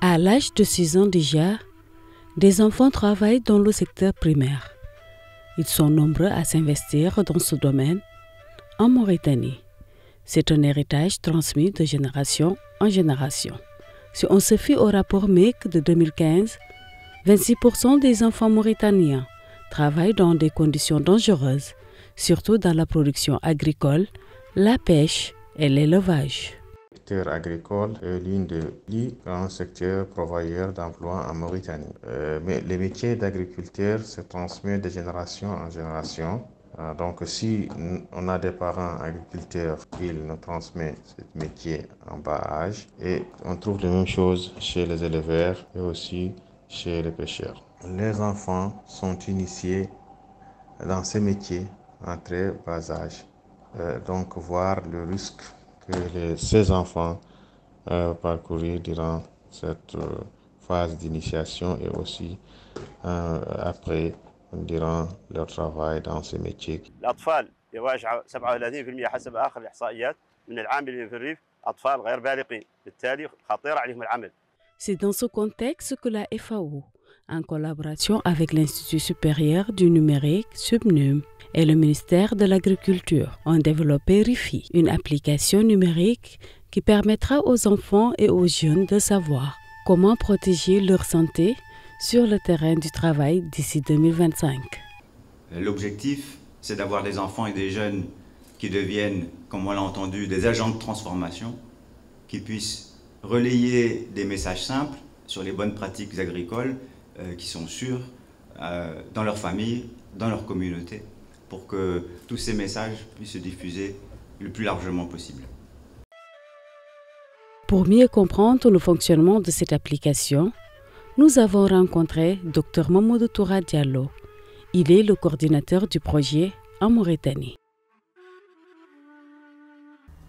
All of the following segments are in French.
À l'âge de 6 ans déjà, des enfants travaillent dans le secteur primaire. Ils sont nombreux à s'investir dans ce domaine en Mauritanie. C'est un héritage transmis de génération en génération. Si on se fie au rapport MEC de 2015, 26% des enfants mauritaniens travaillent dans des conditions dangereuses, surtout dans la production agricole, la pêche et l'élevage. Le secteur agricole est l'un des plus grands secteurs pourvoyeurs d'emplois en Mauritanie. Mais les métiers d'agriculteur se transmettent de génération en génération. Donc si on a des parents agriculteurs, ils nous transmettent ce métier en bas âge. Et on trouve les mêmes choses chez les éleveurs et aussi chez les pêcheurs. Les enfants sont initiés dans ces métiers en très bas âge. Donc voir le risque que ces enfants parcourir durant cette phase d'initiation et aussi après durant leur travail dans ces métiers. الأطفال يواجهوا 37% حسب آخر الإحصائيات من العاملين في الريف أطفال غير بالغين، بالتالي خطير عليهم العمل. C'est dans ce contexte que la FAO, en collaboration avec l'Institut supérieur du numérique SUBNUM et le ministère de l'Agriculture, ont développé RIFI, une application numérique qui permettra aux enfants et aux jeunes de savoir comment protéger leur santé sur le terrain du travail d'ici 2025. L'objectif, c'est d'avoir des enfants et des jeunes qui deviennent, comme on l'a entendu, des agents de transformation, qui puissent relayer des messages simples sur les bonnes pratiques agricoles qui sont sûres dans leur famille, dans leur communauté, pour que tous ces messages puissent se diffuser le plus largement possible. Pour mieux comprendre le fonctionnement de cette application, nous avons rencontré Dr Mamadou Toura Diallo. Il est le coordinateur du projet en Mauritanie.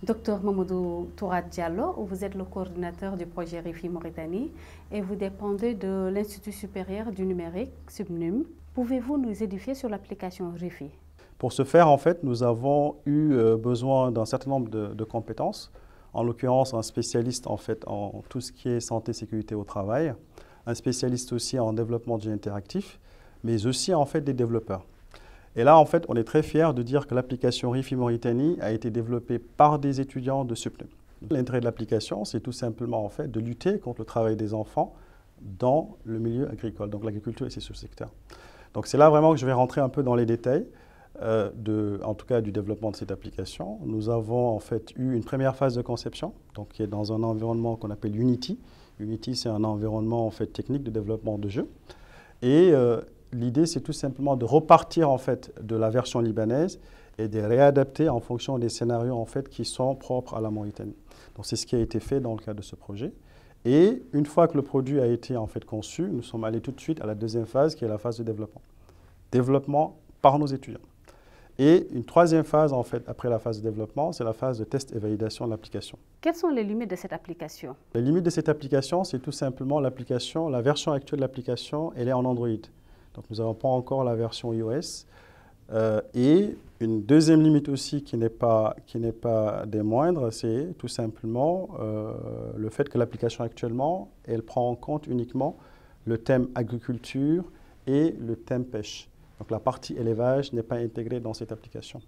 Dr Mamadou Toura Diallo, vous êtes le coordinateur du projet RIFI Mauritanie et vous dépendez de l'Institut supérieur du numérique, SUBNUM. Pouvez-vous nous édifier sur l'application RIFI? Pour ce faire, en fait, nous avons eu besoin d'un certain nombre de compétences, en l'occurrence un spécialiste en fait en tout ce qui est santé, sécurité au travail, un spécialiste aussi en développement de jeux interactifs, mais aussi en fait des développeurs. Et là, en fait, on est très fiers de dire que l'application RIFI Mauritanie a été développée par des étudiants de SUBNUM. L'intérêt de l'application, c'est tout simplement en fait de lutter contre le travail des enfants dans le milieu agricole, donc l'agriculture et ses sous-secteurs. Donc c'est là vraiment que je vais rentrer un peu dans les détails. En tout cas du développement de cette application. Nous avons en fait eu une première phase de conception, donc qui est dans un environnement qu'on appelle Unity. Unity, c'est un environnement en fait technique de développement de jeux. Et l'idée, c'est tout simplement de repartir en fait de la version libanaise et de réadapter en fonction des scénarios en fait qui sont propres à la Mauritanie. Donc c'est ce qui a été fait dans le cadre de ce projet. Et une fois que le produit a été en fait conçu, nous sommes allés tout de suite à la deuxième phase, qui est la phase de développement. Développement par nos étudiants. Et une troisième phase, en fait, après la phase de développement, c'est la phase de test et validation de l'application. Quelles sont les limites de cette application? Les limites de cette application, c'est tout simplement l'application, la version actuelle de l'application, elle est en Android. Donc nous n'avons pas encore la version iOS. Et une deuxième limite aussi qui n'est pas des moindres, c'est tout simplement le fait que l'application actuellement, elle prend en compte uniquement le thème agriculture et le thème pêche. Donc la partie élevage n'est pas intégrée dans cette application.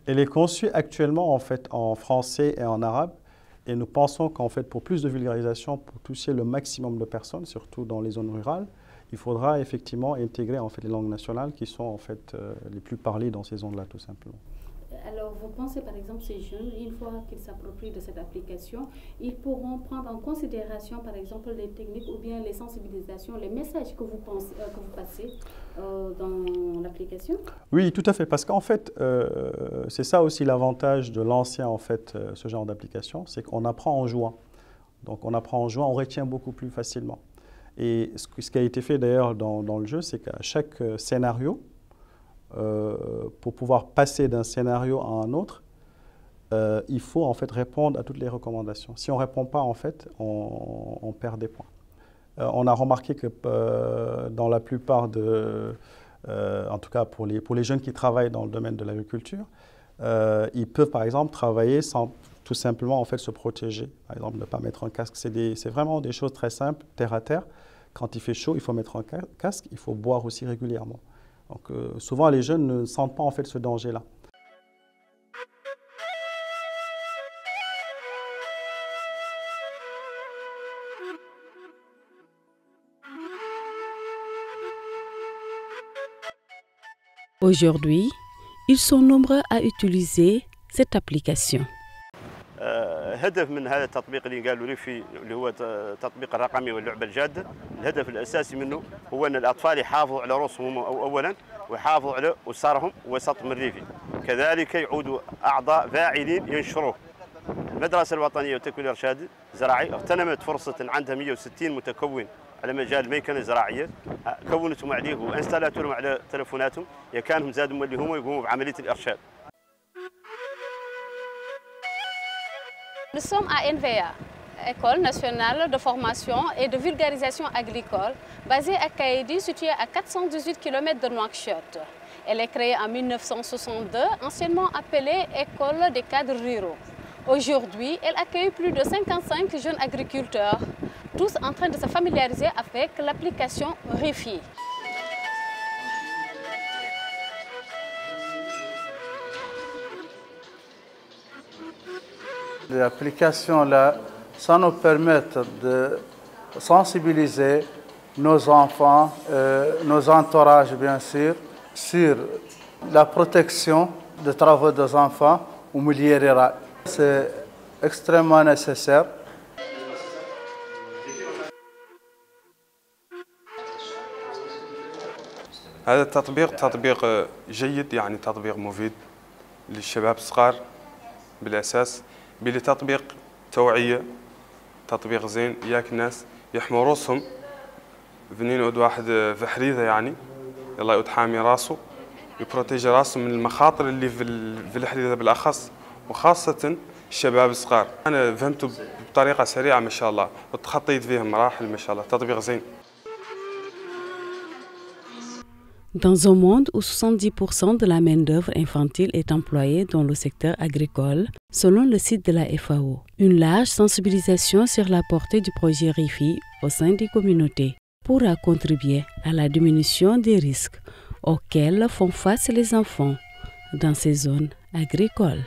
Elle est conçue actuellement en fait en français et en arabe et nous pensons qu'en fait pour plus de vulgarisation, pour toucher le maximum de personnes, surtout dans les zones rurales, il faudra effectivement intégrer en fait les langues nationales qui sont en fait les plus parlées dans ces zones-là tout simplement. Alors, vous pensez par exemple ces jeunes, une fois qu'ils s'approprient de cette application, ils pourront prendre en considération par exemple les techniques ou bien les sensibilisations, les messages que vous passez dans l'application? Oui, tout à fait, parce qu'en fait, c'est ça aussi l'avantage de lancer en fait ce genre d'application, c'est qu'on apprend en jouant. Donc on apprend en jouant, on retient beaucoup plus facilement. Et ce qui a été fait d'ailleurs dans le jeu, c'est qu'à chaque scénario, pour pouvoir passer d'un scénario à un autre, il faut en fait répondre à toutes les recommandations. Si on ne répond pas, en fait, on perd des points. On a remarqué que dans la plupart en tout cas pour les jeunes qui travaillent dans le domaine de l'agriculture, ils peuvent par exemple travailler sans tout simplement en fait se protéger. Par exemple, ne pas mettre un casque, c'est vraiment des choses très simples, terre à terre. Quand il fait chaud, il faut mettre un casque, il faut boire aussi régulièrement. Donc souvent les jeunes ne sentent pas en fait ce danger-là. Aujourd'hui, ils sont nombreux à utiliser cette application. هدف من هذا التطبيق اللي قالوا لي فيه اللي هو التطبيق الرقمي واللعبه الجاده، الهدف الاساسي منه هو ان الاطفال يحافظوا على رؤوسهم اولا ويحافظوا على اسرهم وسطهم الريفي، كذلك يعودوا اعضاء فاعلين ينشروه. المدرسه الوطنيه للتكوين الارشادي الزراعي اغتنمت فرصه عندها 160 متكون على مجال الميكنه الزراعيه، كونتهم عليه وانستالاتهم على تلفوناتهم، كانهم زادوا اللي هم يقوموا بعمليه الارشاد. Nous sommes à NVA, École nationale de formation et de vulgarisation agricole, basée à Kaïdi, située à 418 km de Nouakchott. Elle est créée en 1962, anciennement appelée École des cadres ruraux. Aujourd'hui, elle accueille plus de 55 jeunes agriculteurs, tous en train de se familiariser avec l'application RIFI. L'application-là, ça nous permet de sensibiliser nos enfants, nos entourages bien sûr, sur la protection des travaux des enfants au milieu rural. C'est extrêmement nécessaire. هذا التطبيق تطبيق جيد، يعني تطبيق مفيد للشباب الصغار بالأساس، بلي تطبيق توعية، تطبيق زين ياك الناس يحموا روسهم فنين عود واحد في حريضة، يعني يلا يعود حامي راسه يبروتيجي راسه من المخاطر اللي في الحريضة بالأخص، وخاصة الشباب الصغار. أنا فهمته بطريقة سريعة ما شاء الله، وتخطيت فيه مراحل ما شاء الله، تطبيق زين. Dans un monde où 70% de la main-d'œuvre infantile est employée dans le secteur agricole, selon le site de la FAO, une large sensibilisation sur la portée du projet RIFI au sein des communautés pourra contribuer à la diminution des risques auxquels font face les enfants dans ces zones agricoles.